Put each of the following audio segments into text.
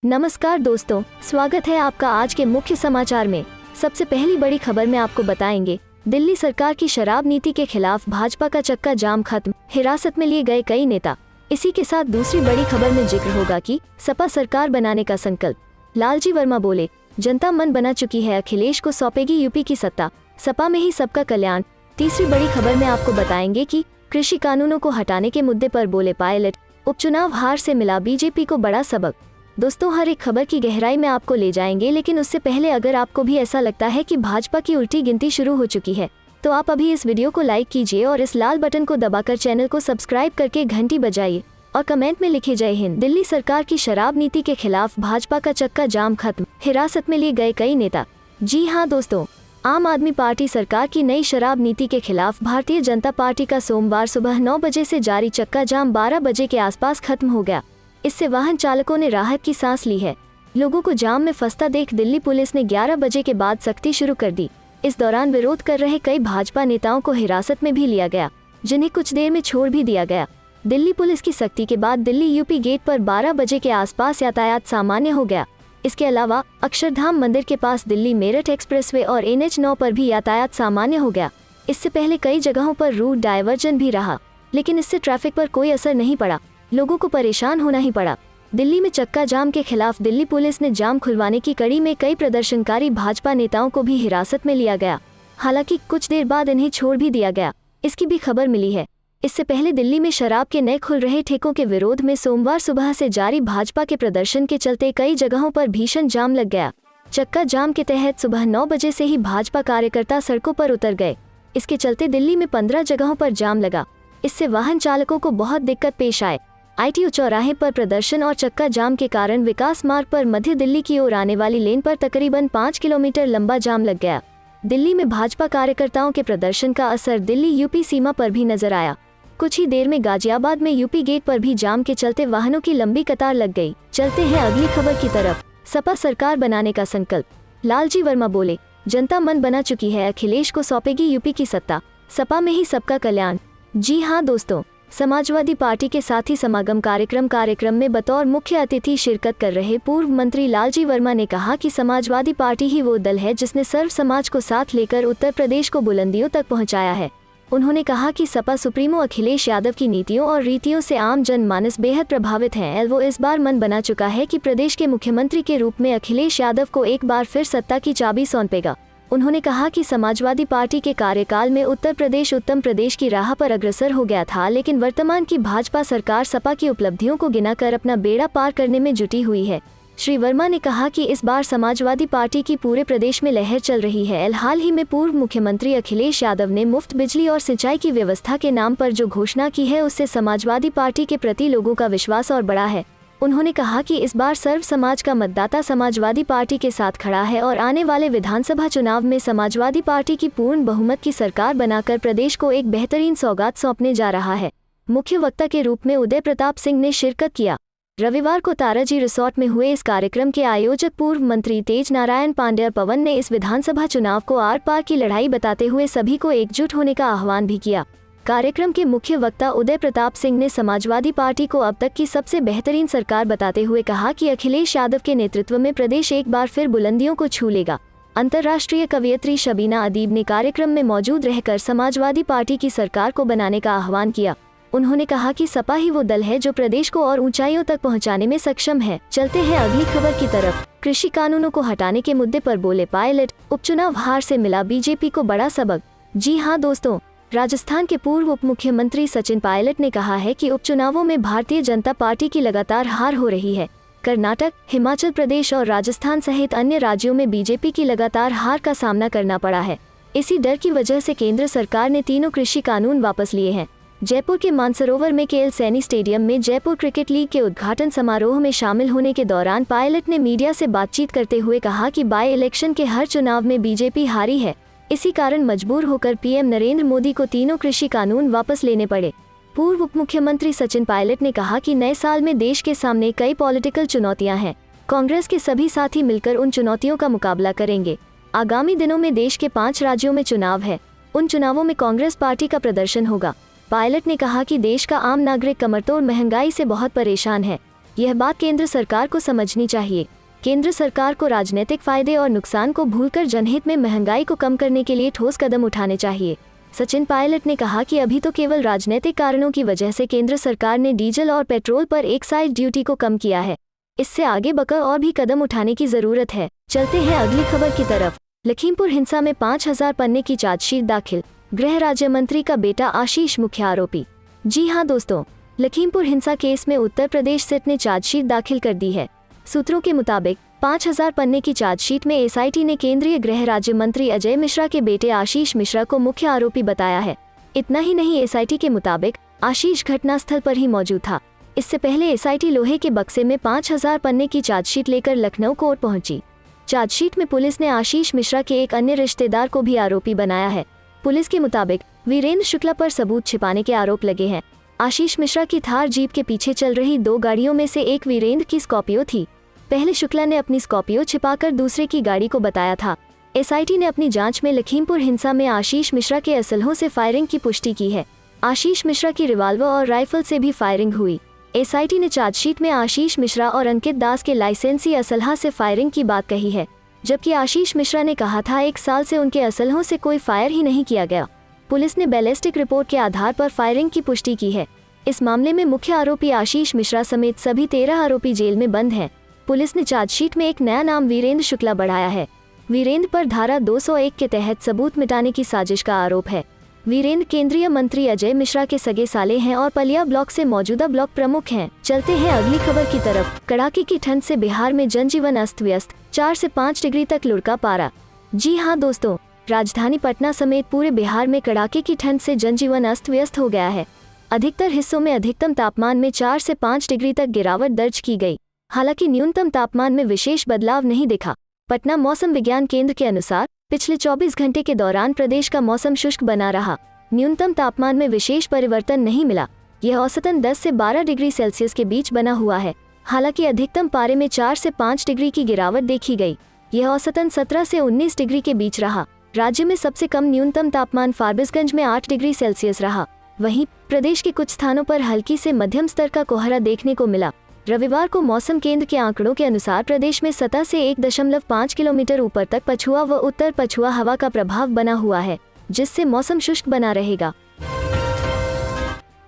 नमस्कार दोस्तों, स्वागत है आपका आज के मुख्य समाचार में। सबसे पहली बड़ी खबर में आपको बताएंगे, दिल्ली सरकार की शराब नीति के खिलाफ भाजपा का चक्का जाम खत्म, हिरासत में लिए गए कई नेता। इसी के साथ दूसरी बड़ी खबर में जिक्र होगा कि सपा सरकार बनाने का संकल्प। लालजी वर्मा बोले, जनता मन बना चुकी है, अखिलेश को सौंपेगी यूपी की सत्ता, सपा में ही सबका कल्याण। तीसरी बड़ी खबर में आपको बताएंगे कि कृषि कानूनों को हटाने के मुद्दे पर बोले पायलट, उपचुनाव हार से मिला बीजेपी को बड़ा सबक। दोस्तों, हर एक खबर की गहराई में आपको ले जाएंगे, लेकिन उससे पहले अगर आपको भी ऐसा लगता है कि भाजपा की उल्टी गिनती शुरू हो चुकी है, तो आप अभी इस वीडियो को लाइक कीजिए और इस लाल बटन को दबाकर चैनल को सब्सक्राइब करके घंटी बजाइए और कमेंट में लिखिए जय हिंद। दिल्ली सरकार की शराब नीति के खिलाफ भाजपा का चक्का जाम खत्म, हिरासत में लिए गए कई नेता। जी हाँ दोस्तों, आम आदमी पार्टी सरकार की नई शराब नीति के खिलाफ भारतीय जनता पार्टी का सोमवार सुबह 9 बजे से जारी चक्का जाम 12 बजे के आसपास खत्म हो गया। इससे वाहन चालकों ने राहत की सांस ली है। लोगों को जाम में फंसता देख दिल्ली पुलिस ने 11 बजे के बाद सख्ती शुरू कर दी। इस दौरान विरोध कर रहे कई भाजपा नेताओं को हिरासत में भी लिया गया, जिन्हें कुछ देर में छोड़ भी दिया गया। दिल्ली पुलिस की सख्ती के बाद दिल्ली यूपी गेट पर 12 बजे के आसपास यातायात सामान्य हो गया। इसके अलावा अक्षरधाम मंदिर के पास दिल्ली मेरठ एक्सप्रेसवे और NH9 पर भी यातायात सामान्य हो गया। इससे पहले कई जगहों पर रूट डायवर्जन भी रहा, लेकिन इससे ट्रैफिक पर कोई असर नहीं पड़ा, लोगों को परेशान होना ही पड़ा। दिल्ली में चक्का जाम के खिलाफ दिल्ली पुलिस ने जाम खुलवाने की कड़ी में कई प्रदर्शनकारी भाजपा नेताओं को भी हिरासत में लिया गया। हालांकि कुछ देर बाद इन्हें छोड़ भी दिया गया, इसकी भी खबर मिली है। इससे पहले दिल्ली में शराब के नए खुल रहे ठेकों के विरोध में सोमवार सुबह से जारी भाजपा के प्रदर्शन के चलते कई जगहों पर भीषण जाम लग गया। चक्का जाम के तहत सुबह 9 बजे से ही भाजपा कार्यकर्ता सड़कों पर उतर गए। इसके चलते दिल्ली में 15 जगहों पर जाम लगा। इससे वाहन चालकों को बहुत दिक्कत पेश आए। ITO चौराहे पर प्रदर्शन और चक्का जाम के कारण विकास मार्ग पर मध्य दिल्ली की ओर आने वाली लेन पर तकरीबन 5 किलोमीटर लंबा जाम लग गया। दिल्ली में भाजपा कार्यकर्ताओं के प्रदर्शन का असर दिल्ली यूपी सीमा पर भी नजर आया। कुछ ही देर में गाजियाबाद में यूपी गेट पर भी जाम के चलते वाहनों की लंबी कतार लग गई। चलते हैं अगली खबर की तरफ। सपा सरकार बनाने का संकल्प। लालजी वर्मा बोले, जनता मन बना चुकी है, अखिलेश को सौंपेगी यूपी की सत्ता, सपा में ही सबका कल्याण। जी हाँ दोस्तों, समाजवादी पार्टी के साथी समागम कार्यक्रम में बतौर मुख्य अतिथि शिरकत कर रहे पूर्व मंत्री लालजी वर्मा ने कहा कि समाजवादी पार्टी ही वो दल है जिसने सर्व समाज को साथ लेकर उत्तर प्रदेश को बुलंदियों तक पहुंचाया है। उन्होंने कहा कि सपा सुप्रीमो अखिलेश यादव की नीतियों और रीतियों से आम जनमानस बेहद प्रभावित हैं। वो इस बार मन बना चुका है कि प्रदेश के मुख्यमंत्री के रूप में अखिलेश यादव को एक बार फिर सत्ता की चाबी सौंपेगा। उन्होंने कहा कि समाजवादी पार्टी के कार्यकाल में उत्तर प्रदेश उत्तम प्रदेश की राह पर अग्रसर हो गया था, लेकिन वर्तमान की भाजपा सरकार सपा की उपलब्धियों को गिनाकर अपना बेड़ा पार करने में जुटी हुई है। श्री वर्मा ने कहा कि इस बार समाजवादी पार्टी की पूरे प्रदेश में लहर चल रही है। हाल ही में पूर्व मुख्यमंत्री अखिलेश यादव ने मुफ्त बिजली और सिंचाई की व्यवस्था के नाम पर जो घोषणा की है, उससे समाजवादी पार्टी के प्रति लोगों का विश्वास और बढ़ा है। उन्होंने कहा कि इस बार सर्व समाज का मतदाता समाजवादी पार्टी के साथ खड़ा है और आने वाले विधानसभा चुनाव में समाजवादी पार्टी की पूर्ण बहुमत की सरकार बनाकर प्रदेश को एक बेहतरीन सौगात सौंपने जा रहा है। मुख्य वक्ता के रूप में उदय प्रताप सिंह ने शिरकत किया। रविवार को ताराजी रिसोर्ट में हुए इस कार्यक्रम के आयोजक पूर्व मंत्री तेज नारायण पांडेय पवन ने इस विधानसभा चुनाव को आर पार की लड़ाई बताते हुए सभी को एकजुट होने का आह्वान भी किया। कार्यक्रम के मुख्य वक्ता उदय प्रताप सिंह ने समाजवादी पार्टी को अब तक की सबसे बेहतरीन सरकार बताते हुए कहा कि अखिलेश यादव के नेतृत्व में प्रदेश एक बार फिर बुलंदियों को छू लेगा। अंतर्राष्ट्रीय कवयित्री शबीना अदीब ने कार्यक्रम में मौजूद रहकर समाजवादी पार्टी की सरकार को बनाने का आह्वान किया। उन्होंने कहा कि सपा ही वो दल है जो प्रदेश को और ऊंचाइयों तक पहुंचाने में सक्षम है। चलते हैं अगली खबर की तरफ। कृषि कानूनों को हटाने के मुद्दे पर बोले पायलट, उपचुनाव हार से मिला बीजेपी को बड़ा सबक। जी हाँ दोस्तों, राजस्थान के पूर्व उप मुख्यमंत्री सचिन पायलट ने कहा है कि उपचुनावों में भारतीय जनता पार्टी की लगातार हार हो रही है। कर्नाटक, हिमाचल प्रदेश और राजस्थान सहित अन्य राज्यों में बीजेपी की लगातार हार का सामना करना पड़ा है। इसी डर की वजह से केंद्र सरकार ने तीनों कृषि कानून वापस लिए हैं। जयपुर के मानसरोवर में KL सैनी स्टेडियम में जयपुर क्रिकेट लीग के उद्घाटन समारोह में शामिल होने के दौरान पायलट ने मीडिया से बातचीत करते हुए कहा कि बाई इलेक्शन के हर चुनाव में बीजेपी हारी है। इसी कारण मजबूर होकर PM नरेंद्र मोदी को तीनों कृषि कानून वापस लेने पड़े। पूर्व उप मुख्यमंत्री सचिन पायलट ने कहा कि नए साल में देश के सामने कई पॉलिटिकल चुनौतियां हैं। कांग्रेस के सभी साथी मिलकर उन चुनौतियों का मुकाबला करेंगे। आगामी दिनों में देश के 5 राज्यों में चुनाव है। उन चुनावों में कांग्रेस पार्टी का प्रदर्शन होगा। पायलट ने कहा कि देश का आम नागरिक कमरतोड़ महंगाई से बहुत परेशान है। यह बात केंद्र सरकार को समझनी चाहिए। केंद्र सरकार को राजनीतिक फायदे और नुकसान को भूलकर जनहित में महंगाई को कम करने के लिए ठोस कदम उठाने चाहिए। सचिन पायलट ने कहा कि अभी तो केवल राजनीतिक कारणों की वजह से केंद्र सरकार ने डीजल और पेट्रोल पर एक्साइज ड्यूटी को कम किया है। इससे आगे बढ़कर और भी कदम उठाने की जरूरत है। चलते हैं अगली खबर की तरफ। लखीमपुर हिंसा में 5000 पन्ने की चार्जशीट दाखिल, गृह राज्य मंत्री का बेटा आशीष मुख्य आरोपी। जी हां दोस्तों, लखीमपुर हिंसा केस में उत्तर प्रदेश सिट ने चार्जशीट दाखिल कर दी है। सूत्रों के मुताबिक 5000 पन्ने की चार्जशीट में एसआईटी ने केंद्रीय गृह राज्य मंत्री अजय मिश्रा के बेटे आशीष मिश्रा को मुख्य आरोपी बताया है। इतना ही नहीं, एसआईटी के मुताबिक आशीष घटनास्थल पर ही मौजूद था। इससे पहले एसआईटी लोहे के बक्से में 5000 पन्ने की चार्जशीट लेकर लखनऊ कोर्ट पहुंची। चार्जशीट में पुलिस ने आशीष मिश्रा के एक अन्य रिश्तेदार को भी आरोपी बनाया है। पुलिस के मुताबिक वीरेंद्र शुक्ला पर सबूत छिपाने के आरोप लगे हैं। आशीष मिश्रा की थार जीप के पीछे चल रही 2 गाड़ियों में से एक वीरेंद्र की स्कॉर्पियो थी। पहले शुक्ला ने अपनी स्कॉर्पियो छिपाकर दूसरे की गाड़ी को बताया था। एसआईटी ने अपनी जांच में लखीमपुर हिंसा में आशीष मिश्रा के असलहों से फायरिंग की पुष्टि की है। आशीष मिश्रा की रिवाल्वर और राइफल से भी फायरिंग हुई। एसआईटी ने चार्जशीट में आशीष मिश्रा और अंकित दास के लाइसेंसी असलहा से फायरिंग की बात कही है, जबकि आशीष मिश्रा ने कहा था 1 साल से उनके असलहों से कोई फायर ही नहीं किया गया। पुलिस ने बैलिस्टिक रिपोर्ट के आधार पर फायरिंग की पुष्टि की है। इस मामले में मुख्य आरोपी आशीष मिश्रा समेत सभी 13 आरोपी जेल में बंद हैं। पुलिस ने चार्जशीट में एक नया नाम वीरेंद्र शुक्ला बढ़ाया है। वीरेंद्र पर धारा 201 के तहत सबूत मिटाने की साजिश का आरोप है। वीरेंद्र केंद्रीय मंत्री अजय मिश्रा के सगे साले हैं और पलिया ब्लॉक से मौजूदा ब्लॉक प्रमुख हैं। चलते हैं अगली खबर की तरफ। कड़ाके की ठंड से बिहार में जनजीवन अस्त व्यस्त, 4 से 5 डिग्री तक लुढ़का पारा। जी हां दोस्तों, राजधानी पटना समेत पूरे बिहार में कड़ाके की ठंड से जनजीवन अस्त व्यस्त हो गया है। अधिकतर हिस्सों में अधिकतम तापमान में 4 से 5 डिग्री तक गिरावट दर्ज की गई। हालांकि न्यूनतम तापमान में विशेष बदलाव नहीं दिखा। पटना मौसम विज्ञान केंद्र के अनुसार पिछले 24 घंटे के दौरान प्रदेश का मौसम शुष्क बना रहा। न्यूनतम तापमान में विशेष परिवर्तन नहीं मिला। यह औसतन 10 से 12 डिग्री सेल्सियस के बीच बना हुआ है। हालांकि अधिकतम पारे में 4 से 5 डिग्री की गिरावट देखी गई। यह औसतन 17 से 19 डिग्री के बीच रहा। राज्य में सबसे कम न्यूनतम तापमान फारबिसगंज में 8 डिग्री सेल्सियस रहा। वहीं प्रदेश के कुछ स्थानों पर हल्की से मध्यम स्तर का कोहरा देखने को मिला। रविवार को मौसम केंद्र के आंकड़ों के अनुसार प्रदेश में सतह से 1.5 किलोमीटर ऊपर तक पछुआ व उत्तर पछुआ हवा का प्रभाव बना हुआ है, जिससे मौसम शुष्क बना रहेगा।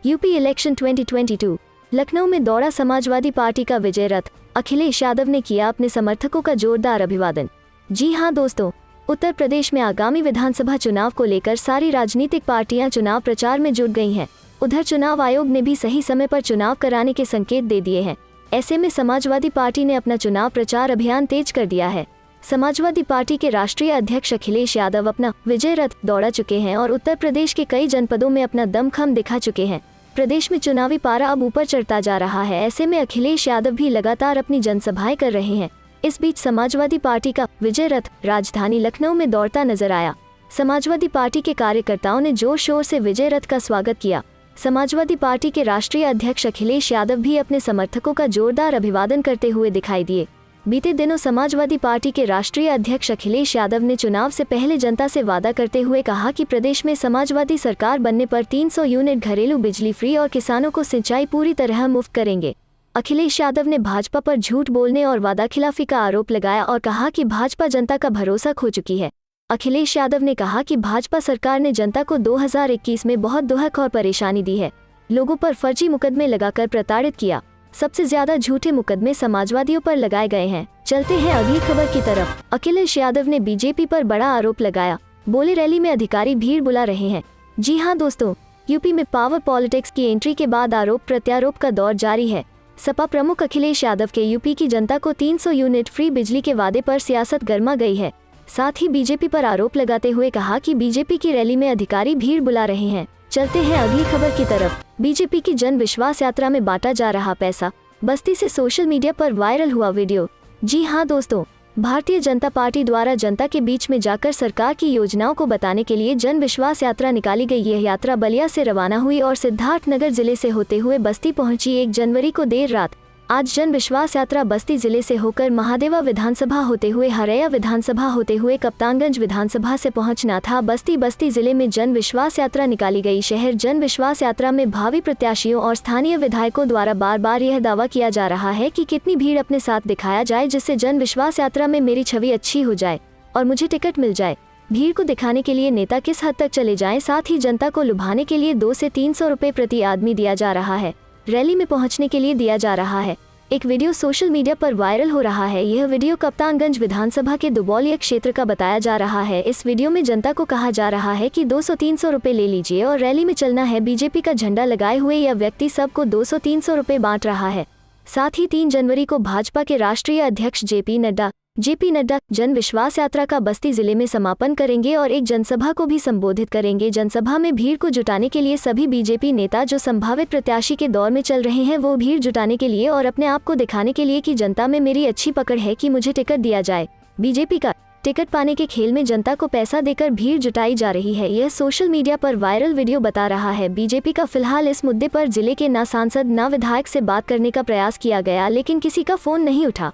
यूपी इलेक्शन 2022, लखनऊ में दौड़ा समाजवादी पार्टी का विजय रथ। अखिलेश यादव ने किया अपने समर्थकों का जोरदार अभिवादन। जी हां दोस्तों, उत्तर प्रदेश में आगामी विधानसभा चुनाव को लेकर सारी राजनीतिक पार्टियां चुनाव प्रचार में जुट गई हैं। उधर चुनाव आयोग ने भी सही समय पर चुनाव कराने के संकेत दे दिए हैं। ऐसे में समाजवादी पार्टी ने अपना चुनाव प्रचार अभियान तेज कर दिया है। समाजवादी पार्टी के राष्ट्रीय अध्यक्ष अखिलेश यादव अपना विजय रथ दौड़ा चुके हैं और उत्तर प्रदेश के कई जनपदों में अपना दमखम दिखा चुके हैं। प्रदेश में चुनावी पारा अब ऊपर चढ़ता जा रहा है। ऐसे में अखिलेश यादव भी लगातार अपनी जनसभाएं कर रहे हैं। इस बीच समाजवादी पार्टी का विजय रथ राजधानी लखनऊ में दौड़ता नजर आया। समाजवादी पार्टी के कार्यकर्ताओं ने जोर शोर से विजय रथ का स्वागत किया। समाजवादी पार्टी के राष्ट्रीय अध्यक्ष अखिलेश यादव भी अपने समर्थकों का जोरदार अभिवादन करते हुए दिखाई दिए। बीते दिनों समाजवादी पार्टी के राष्ट्रीय अध्यक्ष अखिलेश यादव ने चुनाव से पहले जनता से वादा करते हुए कहा कि प्रदेश में समाजवादी सरकार बनने पर 300 यूनिट घरेलू बिजली फ्री और किसानों को सिंचाई पूरी तरह मुफ्त करेंगे। अखिलेश यादव ने भाजपा पर झूठ बोलने और वादाखिलाफी का आरोप लगाया और कहा कि भाजपा जनता का भरोसा खो चुकी है। अखिलेश यादव ने कहा कि भाजपा सरकार ने जनता को 2021 में बहुत दुहक और परेशानी दी है। लोगों पर फर्जी मुकदमे लगाकर प्रताड़ित किया। सबसे ज्यादा झूठे मुकदमे समाजवादियों पर लगाए गए हैं। चलते हैं अगली खबर की तरफ। अखिलेश यादव ने बीजेपी पर बड़ा आरोप लगाया। बोले रैली में अधिकारी भीड़ बुला रहे हैं। जी हां दोस्तों, यूपी में पावर पॉलिटिक्स की एंट्री के बाद आरोप प्रत्यारोप का दौर जारी है। सपा प्रमुख अखिलेश यादव के यूपी की जनता को 300 यूनिट फ्री बिजली के वादे पर सियासत गर्मा गई है। साथ ही बीजेपी पर आरोप लगाते हुए कहा कि बीजेपी की रैली में अधिकारी भीड़ बुला रहे हैं। चलते हैं अगली खबर की तरफ। बीजेपी की जन विश्वास यात्रा में बांटा जा रहा पैसा, बस्ती से सोशल मीडिया पर वायरल हुआ वीडियो। जी हां दोस्तों, भारतीय जनता पार्टी द्वारा जनता के बीच में जाकर सरकार की योजनाओं को बताने के लिए जन विश्वास यात्रा निकाली गई। यह यात्रा बलिया से रवाना हुई और सिद्धार्थनगर जिले से होते हुए बस्ती पहुंची। 1 जनवरी को देर रात आज जन विश्वास यात्रा बस्ती जिले से होकर महादेवा विधानसभा होते हुए हरैया विधानसभा होते हुए कप्तानगंज विधानसभा से पहुंचना था। बस्ती जिले में जन विश्वास यात्रा निकाली गई। शहर जन विश्वास यात्रा में भावी प्रत्याशियों और स्थानीय विधायकों द्वारा बार बार यह दावा किया जा रहा है कि कितनी भीड़ अपने साथ दिखाया जाए जिससे जन विश्वास यात्रा में मेरी छवि अच्छी हो जाए और मुझे टिकट मिल जाए। भीड़ को दिखाने के लिए नेता किस हद तक चले जाएं, साथ ही जनता को लुभाने के लिए 200 से 300 रुपए प्रति आदमी दिया जा रहा है, रैली में पहुंचने के लिए दिया जा रहा है। एक वीडियो सोशल मीडिया पर वायरल हो रहा है। यह वीडियो कप्तानगंज विधानसभा के दुबौलिया क्षेत्र का बताया जा रहा है। इस वीडियो में जनता को कहा जा रहा है कि 200-300 रुपए ले लीजिए और रैली में चलना है। बीजेपी का झंडा लगाए हुए यह व्यक्ति सबको 200-300 रुपए बांट रहा है। साथ ही 3 जनवरी को भाजपा के राष्ट्रीय अध्यक्ष जेपी नड्डा जन विश्वास यात्रा का बस्ती जिले में समापन करेंगे और एक जनसभा को भी संबोधित करेंगे। जनसभा में भीड़ को जुटाने के लिए सभी बीजेपी नेता जो संभावित प्रत्याशी के दौर में चल रहे हैं वो भीड़ जुटाने के लिए और अपने आप को दिखाने के लिए कि जनता में मेरी अच्छी पकड़ है कि मुझे टिकट दिया जाए। बीजेपी का टिकट पाने के खेल में जनता को पैसा देकर भीड़ जुटाई जा रही है, यह सोशल मीडिया पर वायरल वीडियो बता रहा है। बीजेपी का फिलहाल इस मुद्दे पर जिले के ना सांसद ना विधायक से बात करने का प्रयास किया गया लेकिन किसी का फोन नहीं उठा।